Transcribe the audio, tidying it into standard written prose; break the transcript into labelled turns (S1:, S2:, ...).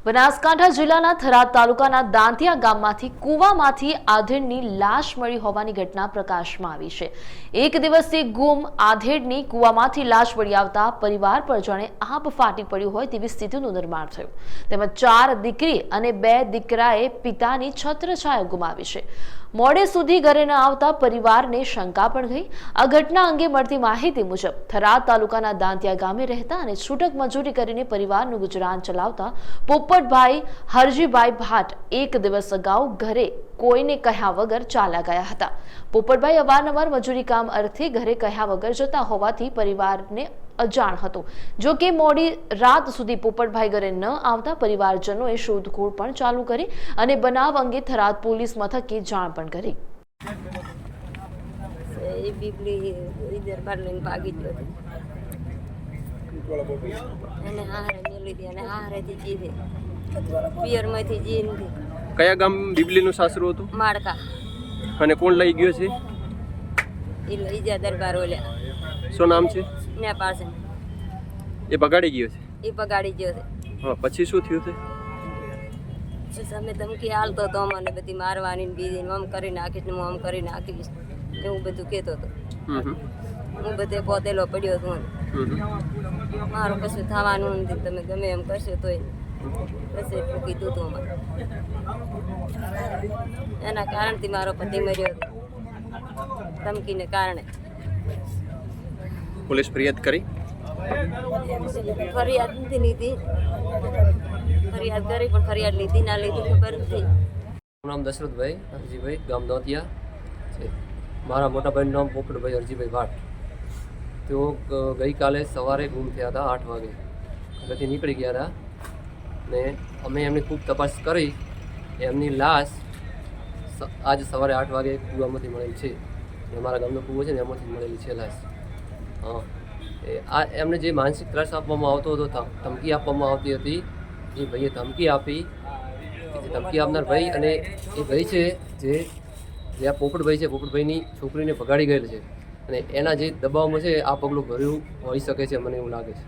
S1: બનાસકાંઠા જિલ્લાના થરાદ તાલુકાના દાંતિયા ગામમાંથી કૂવામાંથી આધેડની લાશ મળી હોવાની ઘટના પ્રકાશમાં આવી છે। એક દિવસથી ગુમ આધેડની કૂવામાંથી લાશ મળી આવતા પરિવાર પર જાણે આબ ફાટી પડ્યું હોય તેવી સ્થિતિનું નિર્માણ થયું। તેમજ 4 દીકરી અને 2 દીકરાએ પિતાની છત્રછાયા ગુમાવી છે। મોડે સુધી ઘરે ન આવતા પરિવારને શંકા પણ ગઈ। આ ઘટના અંગે મળતી માહિતી મુજબ થરાદ તાલુકાના દાંતિયા ગામે રહેતા અને છૂટક મજૂરી કરીને પરિવારનું ગુજરાન ચલાવતા પોપટભાઈ હરજીભાઈ ભાટ એક દિવસ અગાઉ ઘરે કોઈને કહ્યા વગર ચાલ્યા ગયા હતા। પોપટભાઈ અવારનવાર મજૂરી કામ અર્થે ઘરે કહ્યા વગર જતા હોવાથી પરિવારને અજાણ હતો। જો કે મોડી રાત સુધી પોપટભાઈ ઘરે ન આવતા પરિવારજનોએ શોધખોળ પણ ચાલુ કરી અને બનાવ અંગે થરાદ પોલીસ મથકે જાણ પણ કરી।
S2: કયા ગામ બીબલીનું સાસરું હતું?
S3: માળકા।
S2: અને કોણ લઈ ગયો છે?
S3: એ લઈ જા દરબાર ઓલ્યા।
S2: શું નામ છે?
S3: નેપાળ છે।
S2: એ બગાડી ગયો છે?
S3: એ બગાડી ગયો છે।
S2: હા, પછી શું થયું છે?
S3: તમે ધમકી હાલતો તો મને બધી મારવાની બીજી આમ કરી નાખીશ ને હું આમ કરી નાખીશ એવું બધું કહેતો હતો। હું બધે પોતેલો પડ્યો હતો। મારું કશું થવાનું નથી, તમે ગમે એમ કરશો તોય બસ એટલું કીધું હતું અમારે। એના કારણથી મારો પતિ મર્યો હતો, ધમકીને કારણે।
S2: પોલીસ ફરિયાદ કરી?
S3: ફરિયાદ નથી લીધી, ફરિયાદ કરી પણ ફરિયાદ લીધી ના લીધી ખબર નથી।
S4: મારું નામ દશરથભાઈ હરજીભાઈ, ગામ દાંતિયા છે। મારા મોટા ભાઈનું નામ પોપટભાઈ હરજીભાઈ ભાટ। તેઓ ગઈકાલે સવારે ગુમ થયા હતા 8 વાગે, ઘરેથી નીકળી ગયા હતા ને અમે એમની ખૂબ તપાસ કરી। એમની લાશ આજ સવારે 8 વાગે કૂવામાંથી મળેલી છે। અમારા ગામનો કૂવો છે ને એમાંથી મળેલી છે લાશ। હા, આ એમને જે માનસિક ત્રાસ આપવામાં આવતો હતો, ધમકી આપવામાં આવતી હતી, એ ભાઈએ ધમકી આપી કે જે ધમકી આપનાર ભાઈ અને એ ભાઈ છે જે આ પોપટભાઈ છે, પોપટભાઈની છોકરીને ભગાડી ગયેલ છે અને એના જે દબાવમાં છે આ પગલું ભર્યું હોઈ શકે છે, મને એવું લાગે છે।